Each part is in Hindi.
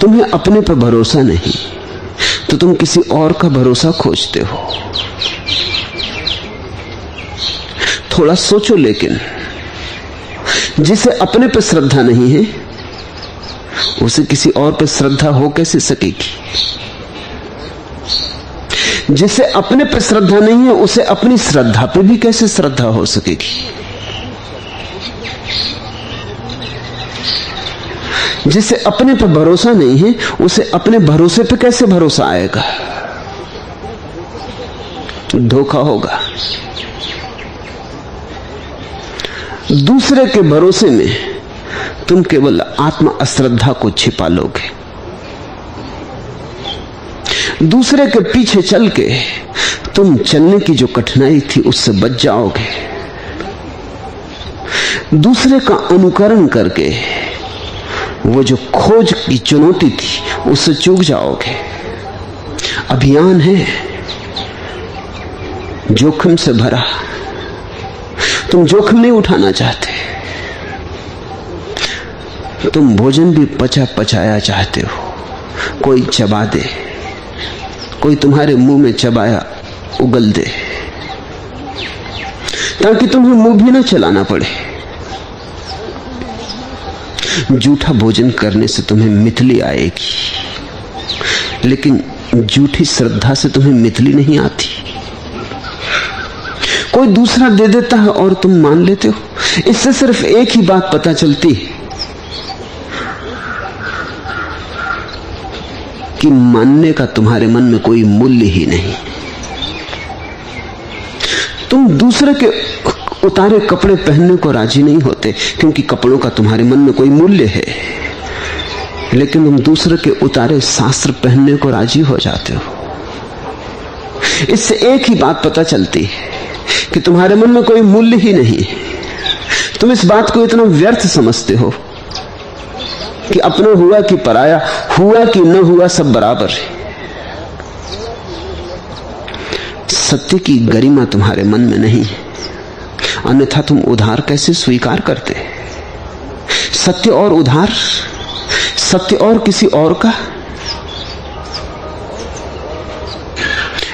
तुम्हें अपने पर भरोसा नहीं तो तुम किसी और का भरोसा खोजते हो। थोड़ा सोचो, लेकिन जिसे अपने पर श्रद्धा नहीं है उसे किसी और पर श्रद्धा हो कैसे सकेगी? जिसे अपने पर श्रद्धा नहीं है उसे अपनी श्रद्धा पे भी कैसे श्रद्धा हो सकेगी? जिसे अपने पर भरोसा नहीं है उसे अपने भरोसे पे कैसे भरोसा आएगा? धोखा होगा। दूसरे के भरोसे में तुम केवल आत्म अश्रद्धा को छिपा लोगे। दूसरे के पीछे चल के तुम चलने की जो कठिनाई थी उससे बच जाओगे। दूसरे का अनुकरण करके वो जो खोज की चुनौती थी उससे चूक जाओगे। अभियान है जोखिम से भरा, तुम जोखिम नहीं उठाना चाहते। तुम भोजन भी पचा पचाया चाहते हो, कोई चबा दे, कोई तुम्हारे मुंह में चबाया उगल दे, ताकि तुम्हें मुंह भी ना चलाना पड़े। झूठा भोजन करने से तुम्हें मिथली आएगी, लेकिन झूठी श्रद्धा से तुम्हें मिथली नहीं आती। कोई दूसरा दे देता है और तुम मान लेते हो। इससे सिर्फ एक ही बात पता चलती है कि मानने का तुम्हारे मन में कोई मूल्य ही नहीं। तुम दूसरे के उतारे कपड़े पहनने को राजी नहीं होते क्योंकि कपड़ों का तुम्हारे मन में कोई मूल्य है, लेकिन तुम दूसरे के उतारे शास्त्र पहनने को राजी हो जाते हो। इससे एक ही बात पता चलती है कि तुम्हारे मन में कोई मूल्य ही नहीं है। तुम इस बात को इतना व्यर्थ समझते हो कि अपना हुआ कि पराया, हुआ कि न हुआ सब बराबर है। सत्य की गरिमा तुम्हारे मन में नहीं है, अन्यथा तुम उधार कैसे स्वीकार करते? सत्य और उधार, सत्य और किसी और का।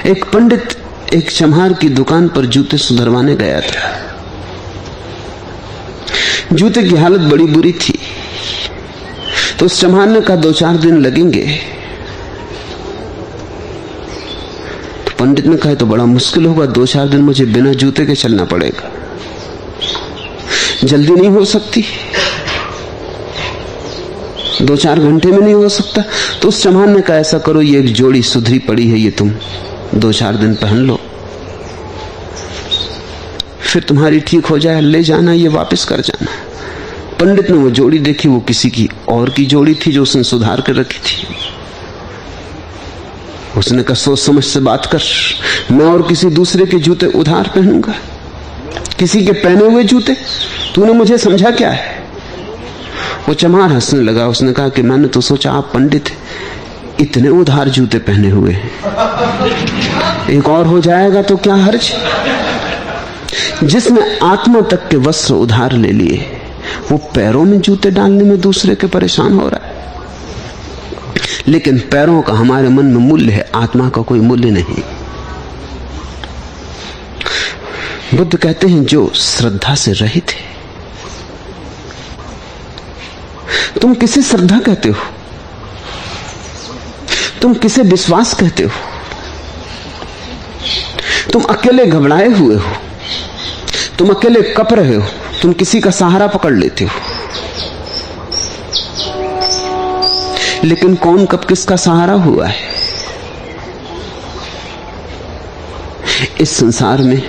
एक पंडित एक चम्हार की दुकान पर जूते सुधरवाने गया था। जूते की हालत बड़ी बुरी थी, तो उस चम्हार ने कहा 2-4 दिन लगेंगे। तो पंडित ने कहा तो बड़ा मुश्किल होगा, 2-4 दिन मुझे बिना जूते के चलना पड़ेगा, जल्दी नहीं हो सकती, 2-4 घंटे में नहीं हो सकता। तो उस चम्हार ने कहा ऐसा करो, ये एक जोड़ी सुधरी पड़ी है, ये तुम 2-4 दिन पहन लो, फिर तुम्हारी ठीक हो जाए, ले जाना, ये वापस कर जाना। पंडित ने वो जोड़ी देखी, वो किसी की और की जोड़ी थी जो उसने सुधार कर रखी थी। उसने कहा सोच समझ से बात कर, मैं और किसी दूसरे के जूते उधार पहनूंगा, किसी के पहने हुए जूते? तूने मुझे समझा क्या है? वो चम्हार हंसने लगा। उसने कहा कि मैंने तो सोचा आप पंडित इतने उधार जूते पहने हुए हैं, एक और हो जाएगा तो क्या हर्ज। जिसने आत्मा तक के वस्त्र उधार ले लिए वो पैरों में जूते डालने में दूसरे के परेशान हो रहा है। लेकिन पैरों का हमारे मन में मूल्य है, आत्मा का कोई मूल्य नहीं। बुद्ध कहते हैं जो श्रद्धा से रहित है। तुम किसे श्रद्धा कहते हो? तुम किसे विश्वास कहते हो? तुम अकेले घबराए हुए हो, तुम अकेले कप रहे हो, तुम किसी का सहारा पकड़ लेते हो। लेकिन कौन कब किसका सहारा हुआ है? इस संसार में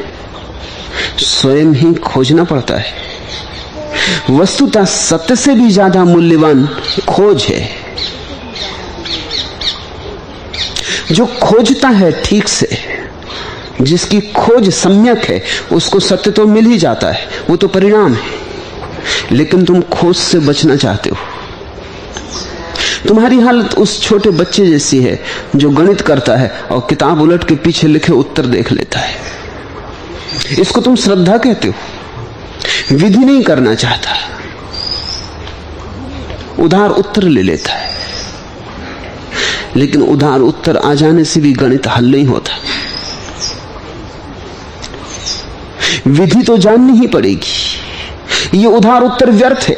स्वयं ही खोजना पड़ता है। वस्तुतः सत्य से भी ज्यादा मूल्यवान खोज है। जो खोजता है ठीक से, जिसकी खोज सम्यक है, उसको सत्य तो मिल ही जाता है, वो तो परिणाम है। लेकिन तुम खोज से बचना चाहते हो। तुम्हारी हालत उस छोटे बच्चे जैसी है जो गणित करता है और किताब उलट के पीछे लिखे उत्तर देख लेता है। इसको तुम श्रद्धा कहते हो। विधि नहीं करना चाहता, उधार उत्तर ले लेता है। लेकिन उधार उत्तर आ जाने से भी गणित हल नहीं होता। विधि तो जाननी ही पड़ेगी। ये उधार उत्तर व्यर्थ है,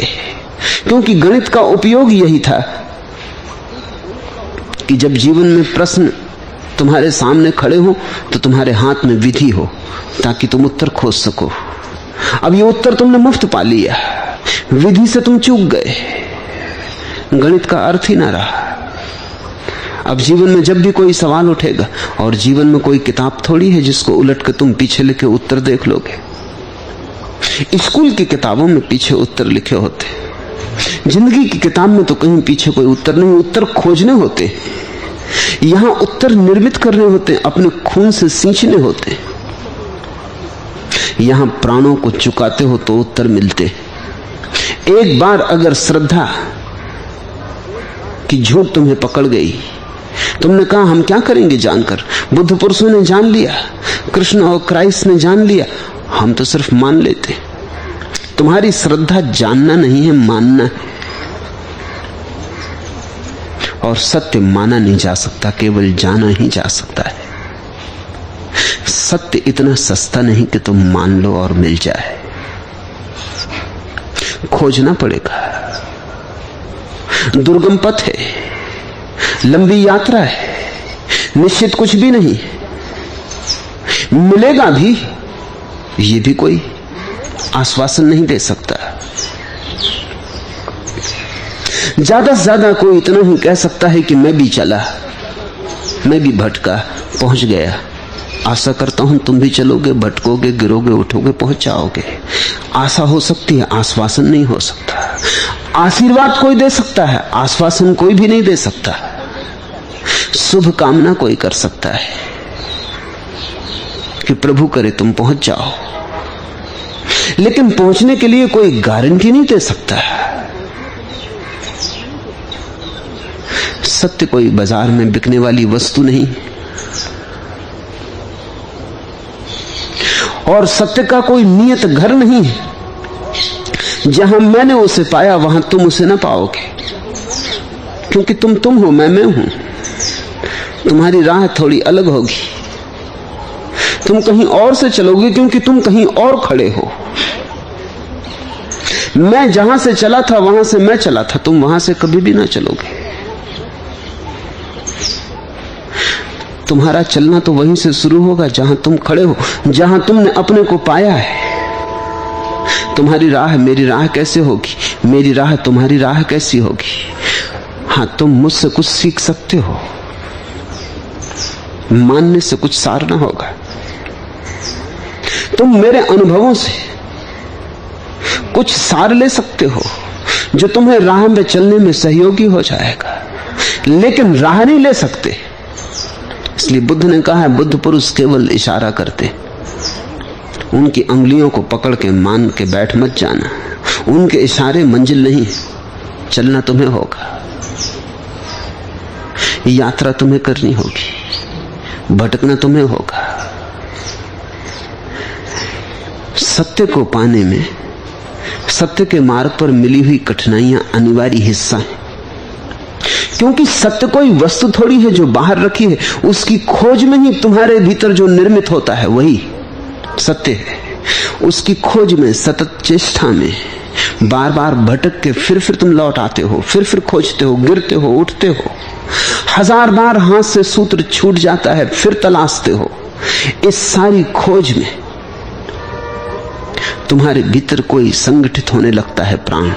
क्योंकि गणित का उपयोग यही था कि जब जीवन में प्रश्न तुम्हारे सामने खड़े हो तो तुम्हारे हाथ में विधि हो, ताकि तुम उत्तर खोज सको। अब ये उत्तर तुमने मुफ्त पा लिया, विधि से तुम चूक गए, गणित का अर्थ ही ना रहा। अब जीवन में जब भी कोई सवाल उठेगा, और जीवन में कोई किताब थोड़ी है जिसको उलट कर तुम पीछे लिखे उत्तर देख लोगे। स्कूल की किताबों में पीछे उत्तर लिखे होते, जिंदगी की किताब में तो कहीं पीछे कोई उत्तर नहीं, उत्तर खोजने होते। यहां उत्तर निर्मित करने होते, अपने खून से सींचने होते। यहां प्राणों को चुकाते हो तो उत्तर मिलते। एक बार अगर श्रद्धा की झूठ तुम्हें पकड़ गई, तुमने कहा हम क्या करेंगे जानकर, बुद्ध पुरुषों ने जान लिया, कृष्ण और क्राइस्ट ने जान लिया, हम तो सिर्फ मान लेते। तुम्हारी श्रद्धा जानना नहीं है, मानना है। और सत्य माना नहीं जा सकता, केवल जाना ही जा सकता है। सत्य इतना सस्ता नहीं कि तुम मान लो और मिल जाए, खोजना पड़ेगा। दुर्गम पथ है, लंबी यात्रा है, निश्चित कुछ भी नहीं। मिलेगा भी, ये भी कोई आश्वासन नहीं दे सकता। ज्यादा से ज्यादा कोई इतना ही कह सकता है कि मैं भी चला, मैं भी भटका, पहुंच गया। आशा करता हूं तुम भी चलोगे, भटकोगे, गिरोगे, उठोगे, पहुंच जाओगे। आशा हो सकती है, आश्वासन नहीं हो सकता। आशीर्वाद कोई दे सकता है, आश्वासन कोई भी नहीं दे सकता। शुभ कामना कोई कर सकता है कि प्रभु करे तुम पहुंच जाओ, लेकिन पहुंचने के लिए कोई गारंटी नहीं दे सकता। सत्य कोई बाजार में बिकने वाली वस्तु नहीं, और सत्य का कोई नियत घर नहीं है। जहां मैंने उसे पाया वहां तुम उसे ना पाओगे, क्योंकि तुम हो, मैं हूं। तुम्हारी राह थोड़ी अलग होगी, तुम कहीं और से चलोगे, क्योंकि तुम कहीं और खड़े हो। मैं जहां से चला था वहां से मैं चला था, तुम वहां से कभी भी ना चलोगे। तुम्हारा चलना तो वहीं से शुरू होगा जहां तुम खड़े हो, जहां तुमने अपने को पाया है। तुम्हारी राह मेरी राह कैसे होगी, मेरी राह तुम्हारी राह कैसी होगी? हां, तुम मुझसे कुछ सीख सकते हो, मानने से कुछ सार ना होगा। तुम मेरे अनुभवों से कुछ सार ले सकते हो जो तुम्हें राह में चलने में सहयोगी हो जाएगा, लेकिन राह नहीं ले सकते। इसलिए बुद्ध ने कहा है, बुद्ध पुरुष केवल इशारा करते, उनकी अंगुलियों को पकड़ के मान के बैठ मत जाना। उनके इशारे मंजिल नहीं, चलना तुम्हें होगा, यात्रा तुम्हें करनी होगी, भटकना तुम्हें होगा। सत्य को पाने में सत्य के मार्ग पर मिली हुई कठिनाइयां अनिवार्य हिस्सा है, क्योंकि सत्य कोई वस्तु थोड़ी है जो बाहर रखी है। उसकी खोज में ही तुम्हारे भीतर जो निर्मित होता है वही सत्य है। उसकी खोज में, सतत चेष्टा में, बार बार भटक के फिर तुम लौट आते हो, फिर खोजते हो, गिरते हो, उठते हो, 1000 बार हाथ से सूत्र छूट जाता है, फिर तलाशते हो। इस सारी खोज में तुम्हारे भीतर कोई संगठित होने लगता है प्राण।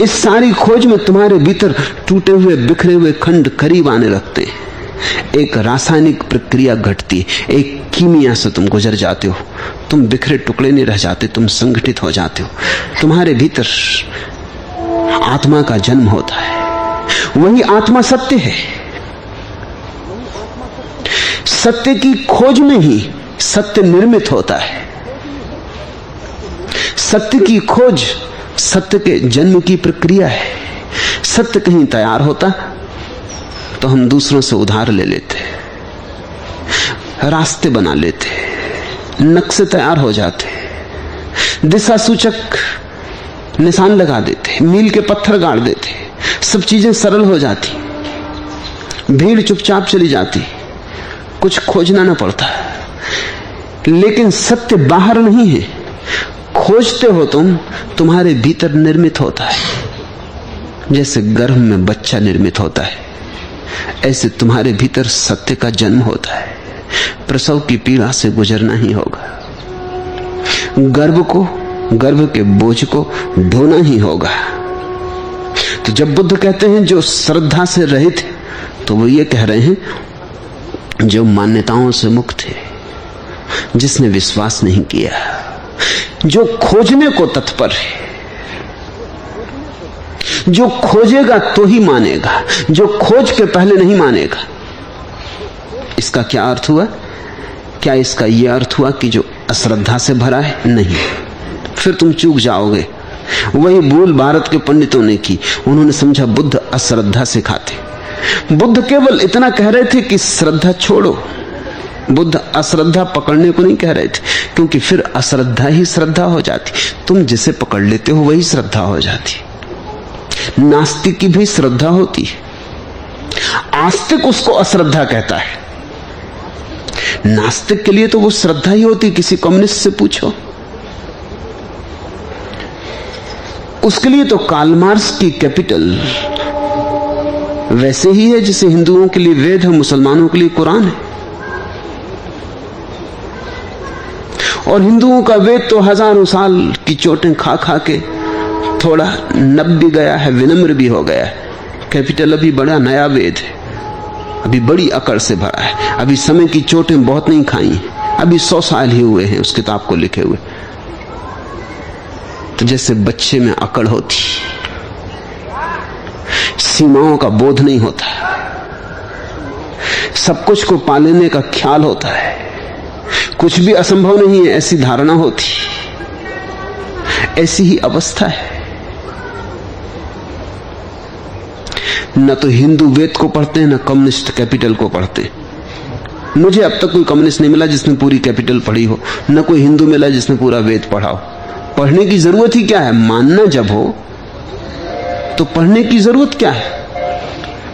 इस सारी खोज में तुम्हारे भीतर टूटे हुए, बिखरे हुए खंड करीब आने लगते हैं। एक रासायनिक प्रक्रिया घटती है, एक कीमिया से तुम गुजर जाते हो। तुम बिखरे टुकड़े नहीं रह जाते, तुम संगठित हो जाते हो। तुम्हारे भीतर आत्मा का जन्म होता है, वही आत्मा सत्य है। सत्य की खोज में ही सत्य निर्मित होता है। सत्य की खोज सत्य के जन्म की प्रक्रिया है। सत्य कहीं तैयार होता तो हम दूसरों से उधार ले लेते, रास्ते बना लेते, नक्शे तैयार हो जाते, दिशा सूचक निशान लगा देते, मील के पत्थर गाड़ देते, सब चीजें सरल हो जाती। भीड़ चुपचाप चली जाती, कुछ खोजना ना पड़ता। लेकिन सत्य बाहर नहीं है, खोजते हो तुम, तुम्हारे भीतर निर्मित होता है। जैसे गर्भ में बच्चा निर्मित होता है, ऐसे तुम्हारे भीतर सत्य का जन्म होता है। प्रसव की पीड़ा से गुजरना ही होगा, गर्भ के बोझ को ढोना ही होगा। तो जब बुद्ध कहते हैं जो श्रद्धा से रहित है, तो वो ये कह रहे हैं जो मान्यताओं से मुक्त है, जिसने विश्वास नहीं किया, जो खोजने को तत्पर है, जो खोजेगा तो ही मानेगा, जो खोज के पहले नहीं मानेगा। इसका क्या अर्थ हुआ? क्या इसका यह अर्थ हुआ कि जो अश्रद्धा से भरा है? नहीं, फिर तुम चूक जाओगे। वही भूल भारत के पंडितों ने की, उन्होंने समझा बुद्ध अश्रद्धा सिखाते। बुद्ध केवल इतना कह रहे थे कि श्रद्धा छोड़ो, बुद्ध अश्रद्धा पकड़ने को नहीं कह रहे थे, क्योंकि फिर अश्रद्धा ही श्रद्धा हो जाती। तुम जिसे पकड़ लेते हो वही श्रद्धा हो जाती। नास्तिक की भी श्रद्धा होती है, आस्तिक उसको अश्रद्धा कहता है। नास्तिक के लिए तो वो श्रद्धा ही होती। किसी कम्युनिस्ट से पूछो, उसके लिए तो कार्ल मार्क्स की कैपिटल वैसे ही है जैसे हिंदुओं के लिए वेद है, मुसलमानों के लिए कुरान है। और हिंदुओं का वेद तो हजारों साल की चोटें खा खा के थोड़ा नब भी गया है, विनम्र भी हो गया है। कैपिटल अभी बड़ा नया वेद है, अभी बड़ी अकड़ से भरा है, अभी समय की चोटें बहुत नहीं खाई हैं, अभी 100 साल ही हुए हैं उस किताब को लिखे हुए। तो जैसे बच्चे में अकड़ होती, सीमाओं का बोध नहीं होता, सब कुछ को पा लेने का ख्याल होता है, कुछ भी असंभव नहीं है ऐसी धारणा होती, ऐसी ही अवस्था है। न तो हिंदू वेद को पढ़ते हैं, न कम्युनिस्ट कैपिटल को पढ़ते हैं। मुझे अब तक कोई कम्युनिस्ट नहीं मिला जिसने पूरी कैपिटल पढ़ी हो, न कोई हिंदू मिला जिसने पूरा वेद पढ़ा हो। पढ़ने की जरूरत ही क्या है? मानना जब हो तो पढ़ने की जरूरत क्या है?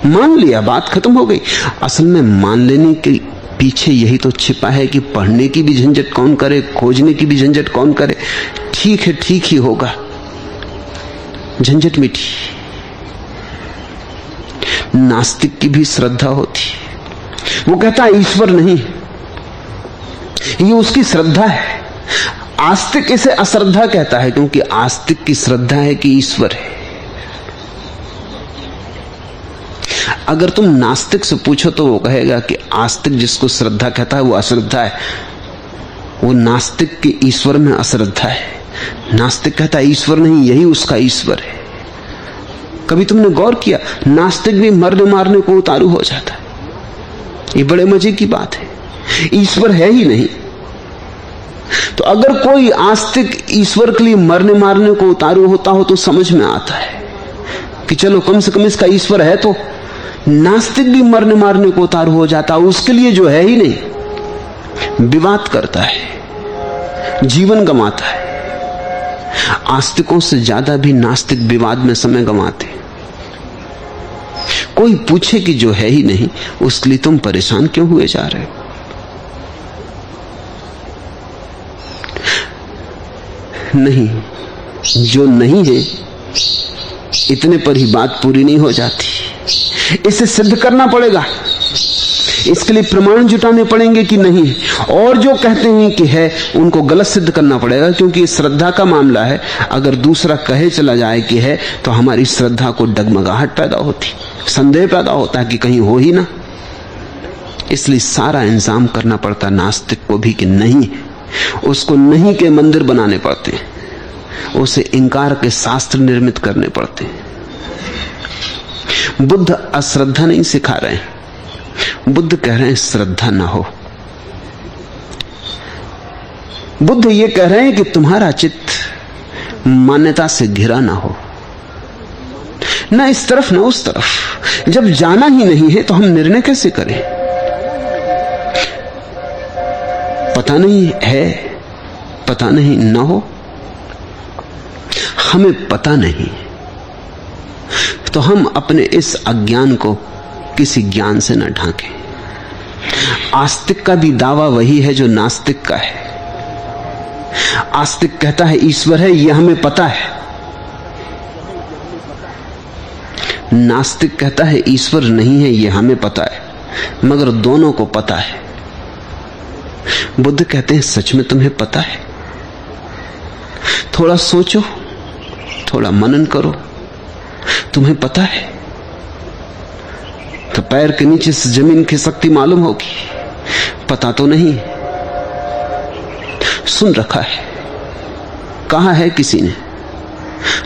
मान लिया, बात खत्म हो गई। असल में मान लेने के पीछे यही तो छिपा है कि पढ़ने की भी झंझट कौन करे, खोजने की भी झंझट कौन करे। ठीक है, ठीक ही होगा, झंझट मिटी। नास्तिक की भी श्रद्धा होती, वो कहता है ईश्वर नहीं, ये उसकी श्रद्धा है। आस्तिक इसे अश्रद्धा कहता है, क्योंकि आस्तिक की श्रद्धा है कि ईश्वर है। अगर तुम नास्तिक से पूछो तो वो कहेगा कि आस्तिक जिसको श्रद्धा कहता है वो अश्रद्धा है, वो नास्तिक के ईश्वर में अश्रद्धा है। नास्तिक कहता है ईश्वर नहीं, यही उसका ईश्वर है। कभी तुमने गौर किया, नास्तिक भी मरने मारने को उतारू हो जाता है। ये बड़े मजे की बात है, ईश्वर है ही नहीं। तो अगर कोई आस्तिक ईश्वर के लिए मरने मारने को उतारू होता हो तो समझ में आता है कि चलो कम से कम इसका ईश्वर है। तो नास्तिक भी मरने मारने को उतारू हो जाता है, उसके लिए जो है ही नहीं, विवाद करता है, जीवन गंवाता है। आस्तिकों से ज्यादा भी नास्तिक विवाद में समय गंवाते। कोई पूछे कि जो है ही नहीं, उसके लिए तुम परेशान क्यों हुए जा रहे हो? नहीं, जो नहीं है इतने पर ही बात पूरी नहीं हो जाती, इसे सिद्ध करना पड़ेगा। इसके लिए प्रमाण जुटाने पड़ेंगे कि नहीं, और जो कहते हैं कि है उनको गलत सिद्ध करना पड़ेगा, क्योंकि श्रद्धा का मामला है। अगर दूसरा कहे चला जाए कि है तो हमारी श्रद्धा को डगमगाहट पैदा होती, संदेह पैदा होता है कि कहीं हो ही ना। इसलिए सारा इंतजाम करना पड़ता नास्तिक को भी कि नहीं, उसको नहीं के मंदिर बनाने पड़ते, उसे इंकार के शास्त्र निर्मित करने पड़ते। बुद्ध अश्रद्धा नहीं सिखा रहे हैं, बुद्ध कह रहे हैं श्रद्धा ना हो। बुद्ध ये कह रहे हैं कि तुम्हारा चित्त मान्यता से घिरा ना हो, ना इस तरफ ना उस तरफ। जब जाना ही नहीं है तो हम निर्णय कैसे करें? पता नहीं है, पता नहीं ना हो, हमें पता नहीं, तो हम अपने इस अज्ञान को किसी ज्ञान से न ढांके। आस्तिक का भी दावा वही है जो नास्तिक का है। आस्तिक कहता है ईश्वर है, यह हमें पता है। नास्तिक कहता है ईश्वर नहीं है, यह हमें पता है, मगर दोनों को पता है। बुद्ध कहते हैं सच में तुम्हें पता है? थोड़ा सोचो, थोड़ा मनन करो, तुम्हें पता है? तो पैर के नीचे से जमीन खिसकती मालूम होगी, पता तो नहीं। सुन रखा है, कहा है किसी ने,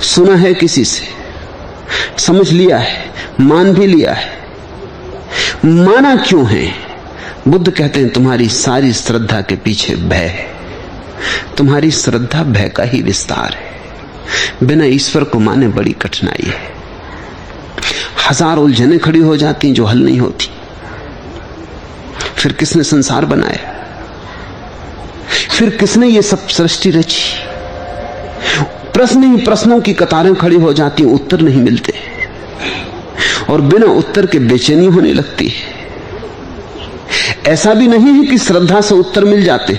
सुना है किसी से, समझ लिया है, मान भी लिया है। माना क्यों है? बुद्ध कहते हैं तुम्हारी सारी श्रद्धा के पीछे भय है। तुम्हारी श्रद्धा भय का ही विस्तार है। बिना ईश्वर को माने बड़ी कठिनाई है। हजार उलझनें खड़ी हो जाती जो हल नहीं होती। फिर किसने संसार बनाया? फिर किसने ये सब सृष्टि रची? प्रश्न ही प्रश्नों की कतारें खड़ी हो जाती, उत्तर नहीं मिलते, और बिना उत्तर के बेचैनी होने लगती है। ऐसा भी नहीं है कि श्रद्धा से उत्तर मिल जाते,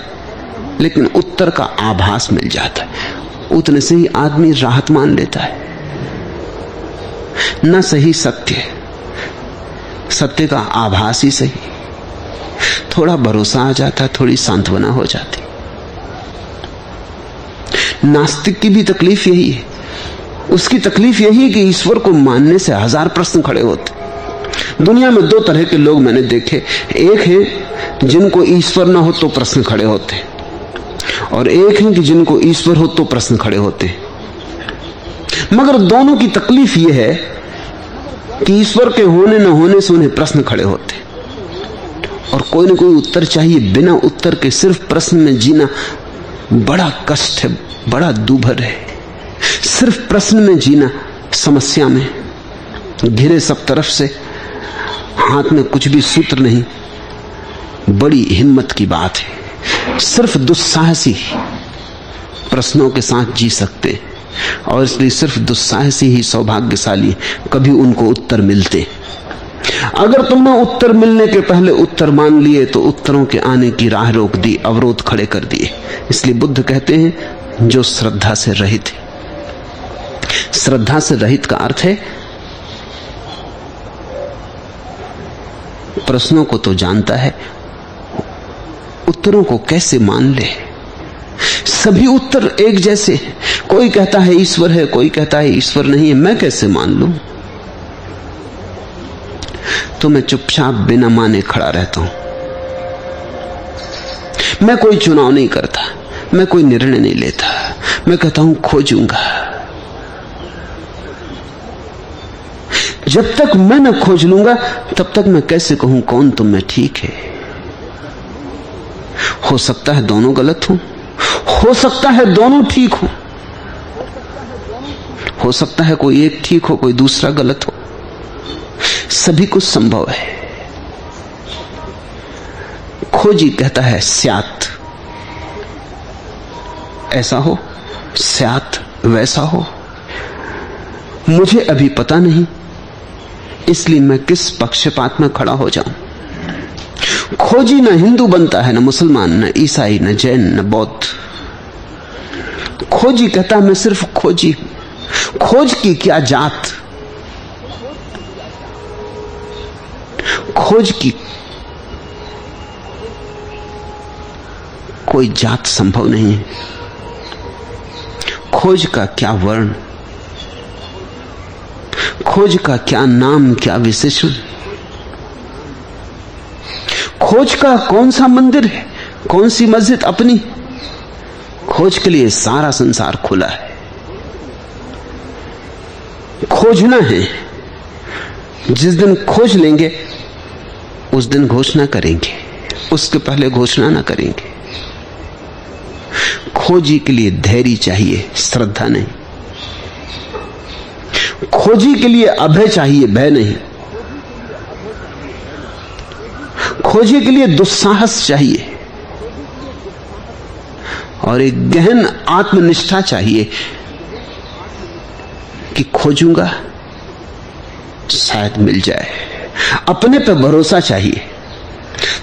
लेकिन उत्तर का आभास मिल जाता है। उतने से ही आदमी राहत मान लेता है। न सही सत्य, सत्य का आभास ही सही, थोड़ा भरोसा आ जाता, थोड़ी सांत्वना हो जाती। नास्तिक की भी तकलीफ यही है। उसकी तकलीफ यही है कि ईश्वर को मानने से हजार प्रश्न खड़े होते। दुनिया में दो तरह के लोग मैंने देखे। एक है जिनको ईश्वर ना हो तो प्रश्न खड़े होते, और एक है कि जिनको ईश्वर हो तो प्रश्न खड़े होते। मगर दोनों की तकलीफ यह है कि ईश्वर के होने न होने से उन्हें प्रश्न खड़े होते, और कोई न कोई उत्तर चाहिए। बिना उत्तर के सिर्फ प्रश्न में जीना बड़ा कष्ट है, बड़ा दूभर है। सिर्फ प्रश्न में जीना, समस्या में घिरे सब तरफ से, हाथ में कुछ भी सूत्र नहीं, बड़ी हिम्मत की बात है। सिर्फ दुस्साहसी प्रश्नों के साथ जी सकते हैं, और इसलिए सिर्फ दुस्साहसी ही सौभाग्यशाली, कभी उनको उत्तर मिलते। अगर तुमने उत्तर मिलने के पहले उत्तर मान लिए तो उत्तरों के आने की राह रोक दी, अवरोध खड़े कर दिए। इसलिए बुद्ध कहते हैं जो श्रद्धा से रहित है। श्रद्धा से रहित का अर्थ है प्रश्नों को तो जानता है, उत्तरों को कैसे मान ले। सभी उत्तर एक जैसे हैं। कोई कहता है ईश्वर है, कोई कहता है ईश्वर नहीं है, मैं कैसे मान लूं? तो मैं चुपचाप बिना माने खड़ा रहता हूं। मैं कोई चुनाव नहीं करता, मैं कोई निर्णय नहीं लेता। मैं कहता हूं खोजूंगा। जब तक मैं न खोज लूंगा तब तक मैं कैसे कहूं कौन तुम में ठीक है? हो सकता है दोनों गलत हो, हो सकता है दोनों ठीक हो सकता है कोई एक ठीक हो, कोई दूसरा गलत हो। सभी कुछ संभव है। खोजी कहता है स्यात्, ऐसा हो, स्यात् वैसा हो। मुझे अभी पता नहीं, इसलिए मैं किस पक्षपात में खड़ा हो जाऊं। खोजी न हिंदू बनता है, न मुसलमान, न ईसाई, न जैन, न बौद्ध। खोजी कहता मैं सिर्फ खोजी। खोज की क्या जात? खोज की कोई जात संभव नहीं है। खोज का क्या वर्ण, खोज का क्या नाम, क्या विशेषण? खोज का कौन सा मंदिर है, कौन सी मस्जिद अपनी? खोज के लिए सारा संसार खुला है। खोजना है। जिस दिन खोज लेंगे उस दिन घोषणा करेंगे, उसके पहले घोषणा ना करेंगे। खोजी के लिए धैर्य चाहिए, श्रद्धा नहीं। खोजी के लिए अभय चाहिए, भय नहीं। खोजी के लिए दुस्साहस चाहिए और एक गहन आत्मनिष्ठा चाहिए कि खोजूंगा शायद मिल जाए। अपने पे भरोसा चाहिए।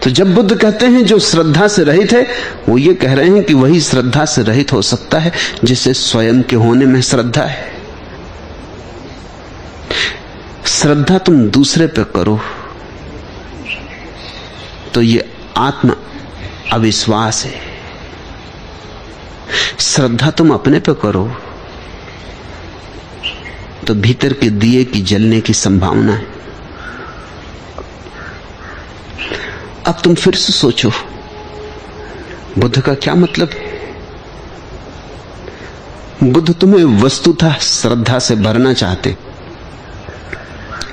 तो जब बुद्ध कहते हैं जो श्रद्धा से रहित है, वो ये कह रहे हैं कि वही श्रद्धा से रहित हो सकता है जिसे स्वयं के होने में श्रद्धा है। श्रद्धा तुम दूसरे पे करो तो ये आत्म अविश्वास है। श्रद्धा तुम अपने पे करो तो भीतर के दिए की जलने की संभावना है। अब तुम फिर से सोचो, बुद्ध का क्या मतलब है? बुद्ध तुम्हें वस्तुतः श्रद्धा से भरना चाहते,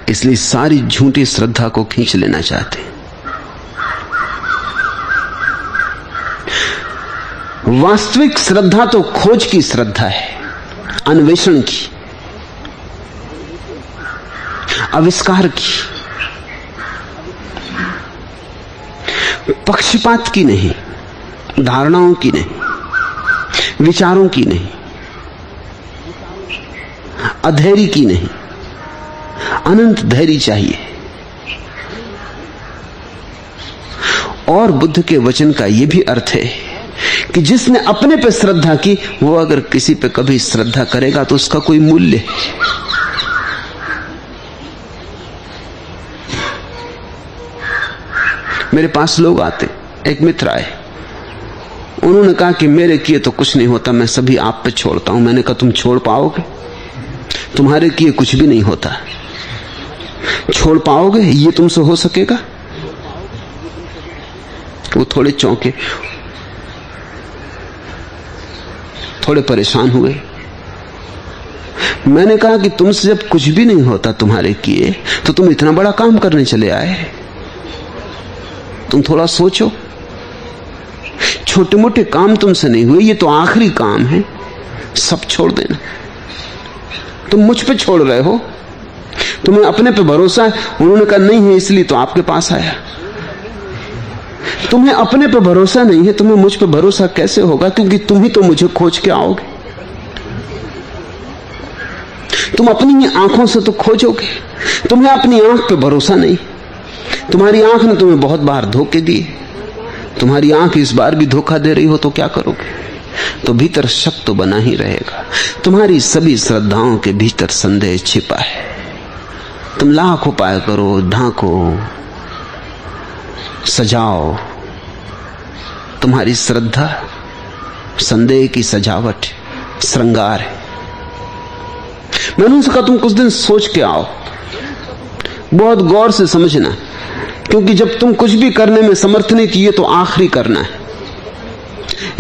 इसलिए सारी झूठी श्रद्धा को खींच लेना चाहते। वास्तविक श्रद्धा तो खोज की श्रद्धा है, अन्वेषण की, आविष्कार की, पक्षपात की नहीं, धारणाओं की नहीं, विचारों की नहीं, अधैर्य की नहीं, अनंत धैर्य चाहिए। और बुद्ध के वचन का यह भी अर्थ है कि जिसने अपने पे श्रद्धा की, वो अगर किसी पे कभी श्रद्धा करेगा तो उसका कोई मूल्य है। मेरे पास लोग आते, एक मित्र आए, उन्होंने कहा कि मेरे किए तो कुछ नहीं होता, मैं सभी आप पे छोड़ता हूं। मैंने कहा तुम छोड़ पाओगे? तुम्हारे किए कुछ भी नहीं होता, छोड़ पाओगे? ये तुमसे हो सकेगा? वो थोड़े चौंके, थोड़े परेशान हुए। मैंने कहा कि तुमसे जब कुछ भी नहीं होता तुम्हारे किए, तो तुम इतना बड़ा काम करने चले आए। तुम थोड़ा सोचो, छोटे मोटे काम तुमसे नहीं हुए, ये तो आखिरी काम है, सब छोड़ देना। तुम मुझ पे छोड़ रहे हो, तुम्हें अपने पे भरोसा है। उन्होंने कहा नहीं है, इसलिए तो आपके पास आया। तुम्हें अपने पे भरोसा नहीं है, तुम्हें मुझ पे भरोसा कैसे होगा? क्योंकि तुम ही तो मुझे खोज के आओगे, तुम अपनी ही आंखों से तो खोजोगे। तुम्हें अपनी आंख पे भरोसा नहीं, तुम्हारी आंख ने तुम्हें बहुत बार धोखे दिए, तुम्हारी आंख इस बार भी धोखा दे रही हो तो क्या करोगे? तो भीतर शक तो बना ही रहेगा। तुम्हारी सभी श्रद्धाओं के भीतर संदेह छिपा है। तुम लाख उपाय करो, ढांको, सजाओ, तुम्हारी श्रद्धा संदेह की सजावट, श्रृंगार है। मैंने उनसे कहा तुम कुछ दिन सोच के आओ, बहुत गौर से समझना, क्योंकि जब तुम कुछ भी करने में समर्थ नहीं थी, ये तो आखिरी करना है।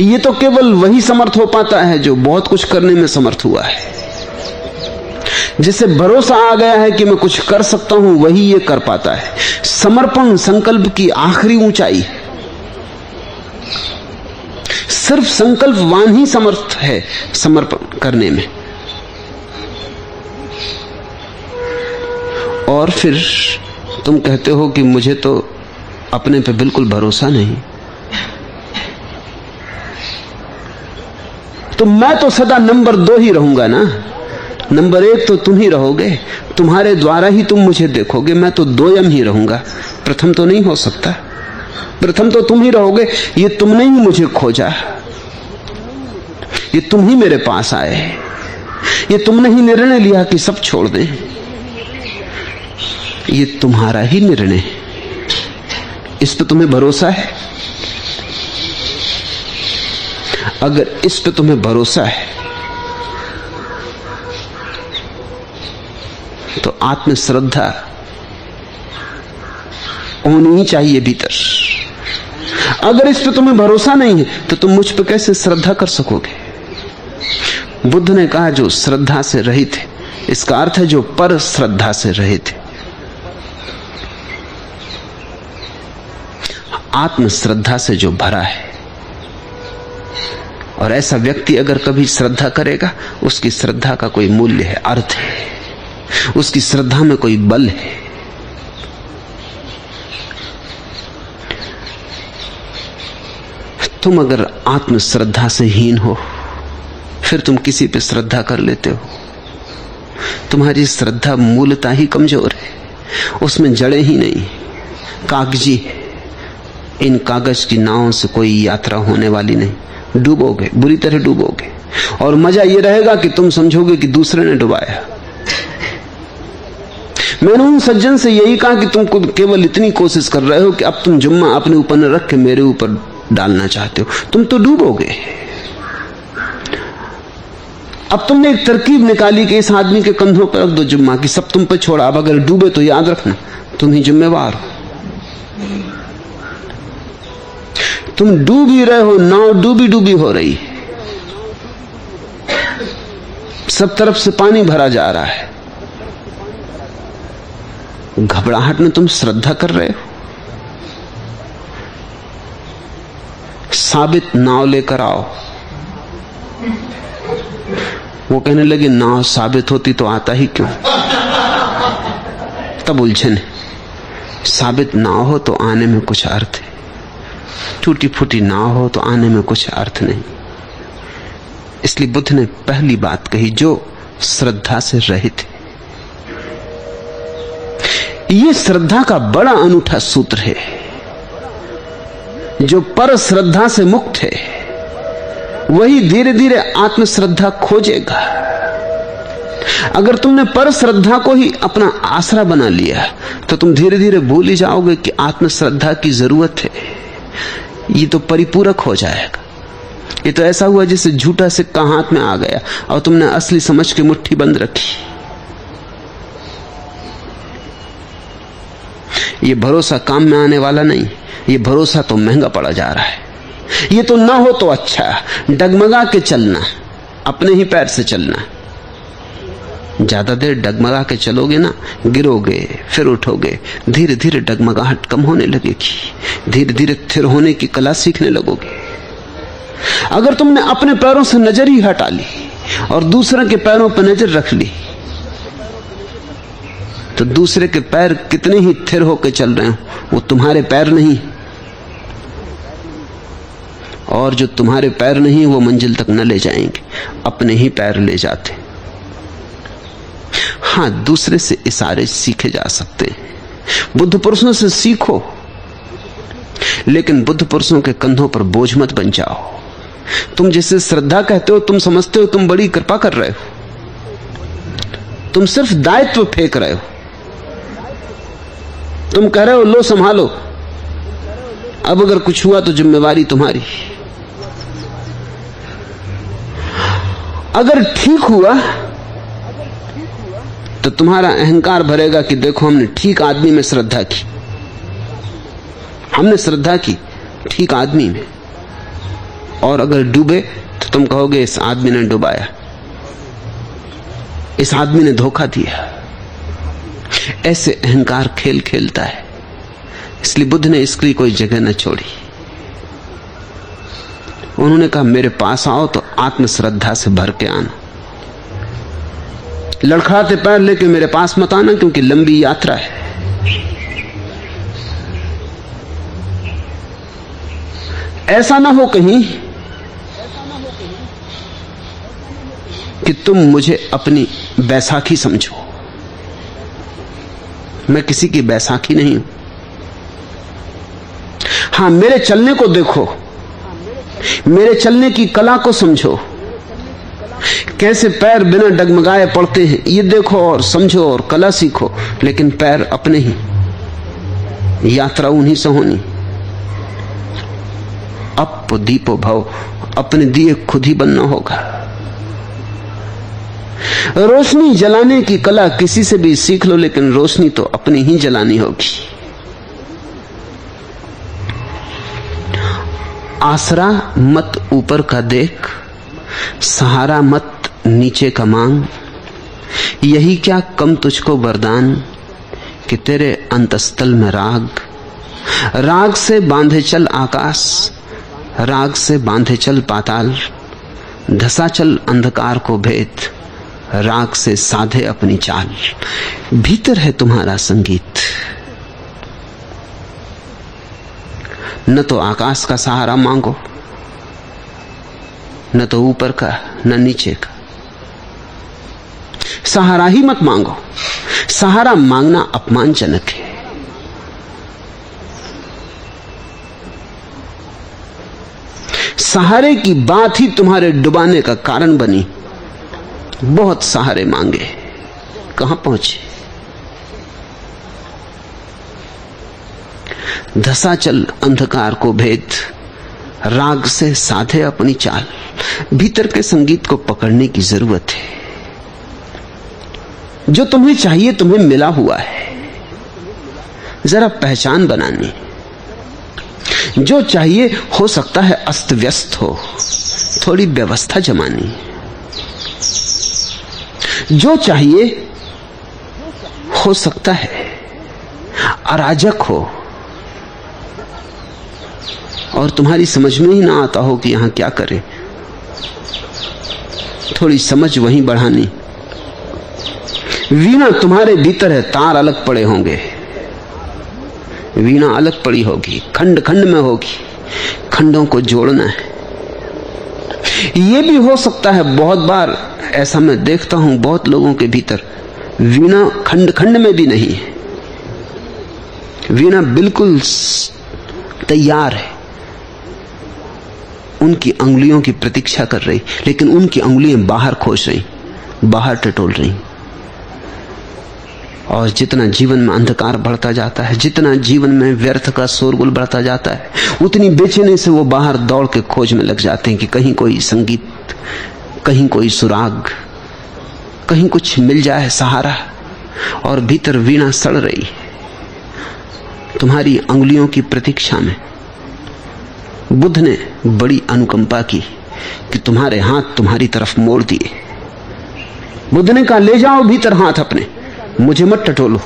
ये तो केवल वही समर्थ हो पाता है जो बहुत कुछ करने में समर्थ हुआ है। जिसे भरोसा आ गया है कि मैं कुछ कर सकता हूं, वही ये कर पाता है। समर्पण संकल्प की आखिरी ऊंचाई। सिर्फ संकल्पवान ही समर्थ है समर्पण करने में। और फिर तुम कहते हो कि मुझे तो अपने पे बिल्कुल भरोसा नहीं, तो मैं तो सदा नंबर 2 ही रहूंगा ना। नंबर 1 तो तुम ही रहोगे, तुम्हारे द्वारा ही तुम मुझे देखोगे। मैं तो 2 ही रहूंगा, प्रथम तो नहीं हो सकता। प्रथम तो तुम ही रहोगे। ये तुमने ही मुझे खोजा, ये तुम ही मेरे पास आए, ये तुमने ही निर्णय लिया कि सब छोड़ दें। ये तुम्हारा ही निर्णय है, इस पे तुम्हें भरोसा है? अगर इस पे तुम्हें भरोसा है तो आत्मश्रद्धा होनी ही चाहिए भीतर। अगर इस पे तुम्हें भरोसा नहीं है तो तुम मुझ पे कैसे श्रद्धा कर सकोगे? बुद्ध ने कहा जो श्रद्धा से रहित है, इसका अर्थ है जो पर श्रद्धा से रहित है। आत्मश्रद्धा से जो भरा है। और ऐसा व्यक्ति अगर कभी श्रद्धा करेगा, उसकी श्रद्धा का कोई मूल्य है, अर्थ है, उसकी श्रद्धा में कोई बल है। तुम अगर आत्मश्रद्धा से हीन हो, फिर तुम किसी पे श्रद्धा कर लेते हो। तुम्हारी श्रद्धा मूलतः ही कमजोर है। उसमें जड़ें ही नहीं, कागजी। इन कागज की नावों से कोई यात्रा होने वाली नहीं। डूबोगे, बुरी तरह डूबोगे, और मजा यह रहेगा कि तुम समझोगे कि दूसरे ने डुबाया। मैंने उन सज्जन से यही कहा कि तुम केवल इतनी कोशिश कर रहे हो कि अब तुम जुम्मा अपने ऊपर न रख के मेरे ऊपर डालना चाहते हो, तुम तो डूबोगे। अब तुमने एक तरकीब निकाली कि इस आदमी के कंधों पर रख दो जुम्मा, कि सब तुम पर छोड़ा, अब अगर डूबे तो याद रखना तुम ही जिम्मेवार हो। तुम डूब ही रहे हो, नाव डूबी डूबी हो रही, सब तरफ से पानी भरा जा रहा है। घबराहट में तुम श्रद्धा कर रहे हो। साबित नाव लेकर आओ। वो कहने लगे नाव साबित होती तो आता ही क्यों। तब उलझन है, साबित नाव हो तो आने में कुछ अर्थ है, टूटी फूटी नाव हो तो आने में कुछ अर्थ नहीं। इसलिए बुद्ध ने पहली बात कही, जो श्रद्धा से रहित है। ये श्रद्धा का बड़ा अनूठा सूत्र है। जो पर श्रद्धा से मुक्त है वही धीरे धीरे आत्मश्रद्धा खोजेगा। अगर तुमने पर श्रद्धा को ही अपना आसरा बना लिया तो तुम धीरे धीरे भूल ही जाओगे कि आत्मश्रद्धा की जरूरत है। ये तो परिपूरक हो जाएगा। ये तो ऐसा हुआ जैसे झूठा सिक्का हाथ में आ गया और तुमने असली समझ के मुट्ठी बंद रखी। ये भरोसा काम में आने वाला नहीं, ये भरोसा तो महंगा पड़ा जा रहा है। ये तो ना हो तो अच्छा, डगमगा के चलना, अपने ही पैर से चलना। ज्यादा देर डगमगा के चलोगे ना, गिरोगे फिर उठोगे, धीरे धीरे डगमगाहट कम होने लगेगी, धीरे धीरे स्थिर होने की कला सीखने लगोगे। अगर तुमने अपने पैरों से नजर ही हटा ली और दूसरे के पैरों पर नजर रख ली तो दूसरे के पैर कितने ही स्थिर होकर चल रहे हो, वो तुम्हारे पैर नहीं, और जो तुम्हारे पैर नहीं वो मंजिल तक न ले जाएंगे, अपने ही पैर ले जाते। हां, दूसरे से इशारे सीखे जा सकते हैं, बुद्ध पुरुषों से सीखो, लेकिन बुद्ध पुरुषों के कंधों पर बोझ मत बन जाओ। तुम जिसे श्रद्धा कहते हो, तुम समझते हो तुम बड़ी कृपा कर रहे हो, तुम सिर्फ दायित्व फेंक रहे हो। तुम कह रहे हो लो संभालो, अब अगर कुछ हुआ तो जिम्मेवारी तुम्हारी। अगर ठीक हुआ तो तुम्हारा अहंकार भरेगा कि देखो हमने ठीक आदमी में श्रद्धा की, हमने श्रद्धा की ठीक आदमी में। और अगर डूबे तो तुम कहोगे इस आदमी ने डुबाया, इस आदमी ने धोखा दिया। ऐसे अहंकार खेल खेलता है। इसलिए बुद्ध ने इसके लिए कोई जगह न छोड़ी। उन्होंने कहा मेरे पास आओ तो आत्मश्रद्धा से भर के आना, लड़खड़ाते पैर लेके मेरे पास मत आना, क्योंकि लंबी यात्रा है। ऐसा ना हो कहीं कि तुम मुझे अपनी बैसाखी समझो। मैं किसी की बैसाखी नहीं हूं। हां, मेरे चलने को देखो, मेरे चलने की कला को समझो, कैसे पैर बिना डगमगाए पड़ते हैं ये देखो और समझो और कला सीखो, लेकिन पैर अपने ही, यात्रा उन्हीं से होनी। अप दीपो भव, अपने दिए खुद ही बनना होगा। रोशनी जलाने की कला किसी से भी सीख लो, लेकिन रोशनी तो अपनी ही जलानी होगी। आसरा मत ऊपर का देख, सहारा मत नीचे का मांग। यही क्या कम तुझको वरदान कि तेरे अंतस्थल में राग। राग से बांधे चल आकाश, राग से बांधे चल पाताल। धसा चल अंधकार को भेद, राग से साधे अपनी चाल। भीतर है तुम्हारा संगीत, न तो आकाश का सहारा मांगो, न तो ऊपर का, न नीचे का। सहारा ही मत मांगो। सहारा मांगना अपमानजनक है। सहारे की बात ही तुम्हारे डुबाने का कारण बनी। बहुत सहारे मांगे, कहां पहुंचे? धसा चल अंधकार को भेद, राग से साधे अपनी चाल। भीतर के संगीत को पकड़ने की जरूरत है। जो तुम्हें चाहिए तुम्हें मिला हुआ है, जरा पहचान बनानी। जो चाहिए हो सकता है अस्त व्यस्त हो, थोड़ी व्यवस्था जमानी। जो चाहिए हो सकता है अराजक हो और तुम्हारी समझ में ही ना आता हो कि यहां क्या करें। थोड़ी समझ वहीं बढ़ानी। वीणा तुम्हारे भीतर है, तार अलग पड़े होंगे। वीणा अलग पड़ी होगी, खंड खंड में होगी, खंडों को जोड़ना है। यह भी हो सकता है, बहुत बार ऐसा मैं देखता हूं बहुत लोगों के भीतर, वीणा खंड खंड में भी नहीं है। वीणा बिल्कुल तैयार है, उनकी अंगुलियों की प्रतीक्षा कर रही, लेकिन उनकी अंगुलियां बाहर खोज रही, बाहर टटोल रही। और जितना जीवन में अंधकार बढ़ता जाता है, जितना जीवन में व्यर्थ का शोरगुल बढ़ता जाता है, उतनी बेचैनी से वो बाहर दौड़ के खोज में लग जाते हैं कि कहीं कोई संगीत, कहीं कोई सुराग, कहीं कुछ मिल जाए सहारा। और भीतर वीणा सड़ रही है तुम्हारी अंगुलियों की प्रतीक्षा में। बुद्ध ने बड़ी अनुकंपा की कि तुम्हारे हाथ तुम्हारी तरफ मोड़ दिए। बुद्ध ने कहा, ले जाओ भीतर हाथ अपने, मुझे मत टटोलो।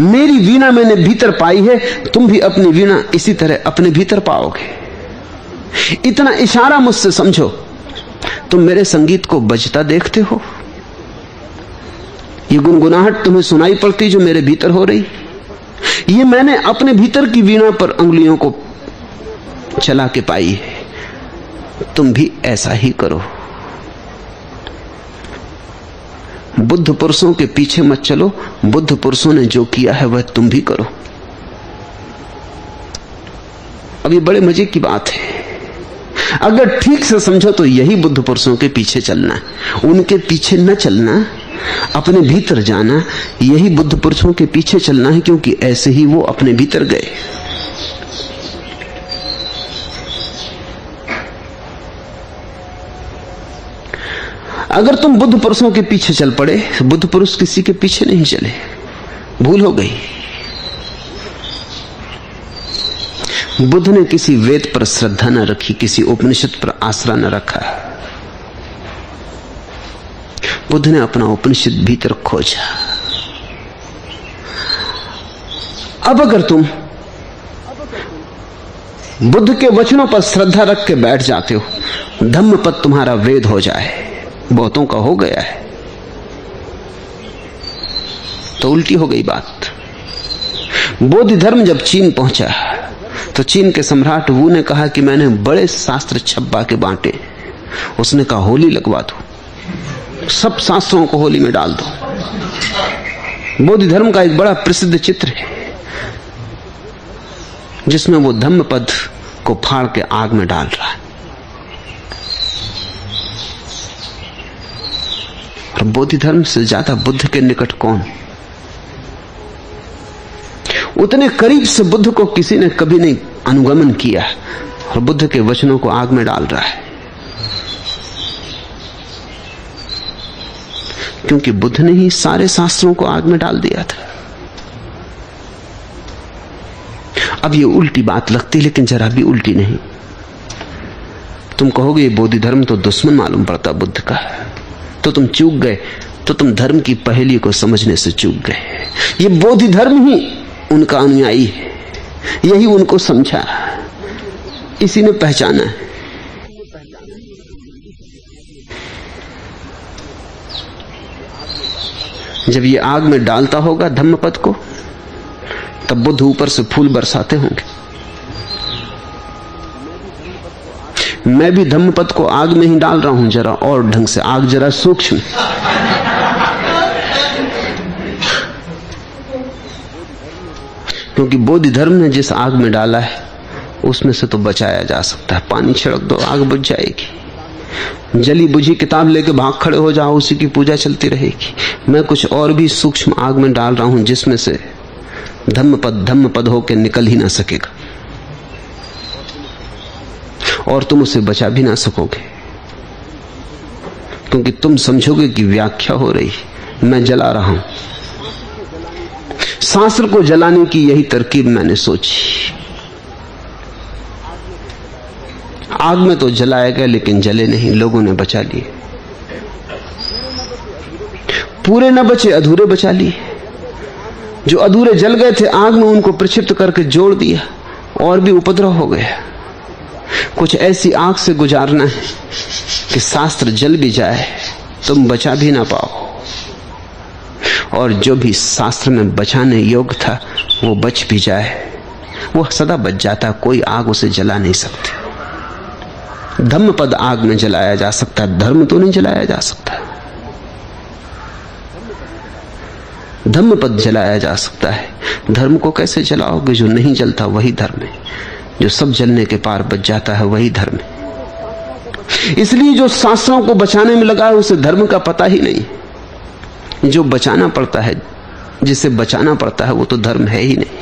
मेरी वीणा मैंने भीतर पाई है, तुम भी अपनी वीणा इसी तरह अपने भीतर पाओगे। इतना इशारा मुझसे समझो। तुम मेरे संगीत को बजता देखते हो, ये गुनगुनाहट तुम्हें सुनाई पड़ती जो मेरे भीतर हो रही, ये मैंने अपने भीतर की वीणा पर अंगुलियों को चला के पाई है। तुम भी ऐसा ही करो। बुद्ध पुरुषों के पीछे मत चलो, बुद्ध पुरुषों ने जो किया है वह तुम भी करो। अब ये बड़े मजे की बात है। अगर ठीक से समझो तो यही बुद्ध पुरुषों के पीछे चलना है, उनके पीछे न चलना, अपने भीतर जाना, यही बुद्ध पुरुषों के पीछे चलना है, क्योंकि ऐसे ही वो अपने भीतर गए। अगर तुम बुद्ध पुरुषों के पीछे चल पड़े, बुद्ध पुरुष किसी के पीछे नहीं चले, भूल हो गई। बुद्ध ने किसी वेद पर श्रद्धा न रखी, किसी उपनिषद पर आसरा न रखा। बुद्ध ने अपना उपनिषद भीतर खोजा। अब अगर तुम बुद्ध के वचनों पर श्रद्धा रख के बैठ जाते हो, धम्मपद तुम्हारा वेद हो जाए, बहुतों का हो गया है, तो उल्टी हो गई बात। बौद्ध धर्म जब चीन पहुंचा तो चीन के सम्राट वू ने कहा कि मैंने बड़े शास्त्र छप्पा के बांटे। उसने कहा, होली लगवा दो, सब शास्त्रों को होली में डाल दो। बौद्ध धर्म का एक बड़ा प्रसिद्ध चित्र है जिसमें वो धम्मपद को फाड़ के आग में डाल रहा है। और बौद्ध धर्म से ज्यादा बुद्ध के निकट कौन? उतने करीब से बुद्ध को किसी ने कभी नहीं अनुगमन किया, और बुद्ध के वचनों को आग में डाल रहा है, क्योंकि बुद्ध ने ही सारे शास्त्रों को आग में डाल दिया था। अब ये उल्टी बात लगती, लेकिन जरा भी उल्टी नहीं। तुम कहोगे ये बौद्ध धर्म तो दुश्मन मालूम पड़ता बुद्ध का, तो तुम चूक गए, तो तुम धर्म की पहेली को समझने से चूक गए। ये बौद्ध धर्म ही उनका अनुयायी है, यही उनको समझा, इसी ने पहचाना है। जब ये आग में डालता होगा धम्मपद को, तब बुद्ध ऊपर से फूल बरसाते होंगे। मैं भी धम्मपद को आग में ही डाल रहा हूं, जरा और ढंग से, आग जरा सूक्ष्म। क्योंकि बोधि धर्म ने जिस आग में डाला है उसमें से तो बचाया जा सकता है। पानी छिड़क दो, आग बुझ जाएगी। जली बुझी किताब लेके भाग खड़े हो जाओ, उसी की पूजा चलती रहेगी। मैं कुछ और भी सूक्ष्म आग में डाल रहा हूं, जिसमें से धम्मपद होकर निकल ही ना सकेगा और तुम उसे बचा भी ना सकोगे, क्योंकि तुम समझोगे कि व्याख्या हो रही, मैं जला रहा हूं। शास्त्र को जलाने की यही तरकीब मैंने सोची। आग में तो जलाया गया लेकिन जले नहीं, लोगों ने बचा लिए। पूरे न बचे, अधूरे बचा लिए। जो अधूरे जल गए थे आग में, उनको प्रक्षिप्त करके जोड़ दिया और भी उपद्रव हो गया। कुछ ऐसी आग से गुजारना है कि शास्त्र जल भी जाए, तुम बचा भी ना पाओ, और जो भी शास्त्र में बचाने योग्य था वो बच भी जाए। वो सदा बच जाता, कोई आग उसे जला नहीं सकती। धम्मपद आग में जलाया जा सकता है, धर्म तो नहीं जलाया जा सकता। धम्मपद जलाया जा सकता है, धर्म को कैसे जलाओगे? जो नहीं जलता वही धर्म है, जो सब जलने के पार बच जाता है वही धर्म है। इसलिए जो शास्त्रों को बचाने में लगा है उसे धर्म का पता ही नहीं। जो बचाना पड़ता है, जिसे बचाना पड़ता है, वो तो धर्म है ही नहीं।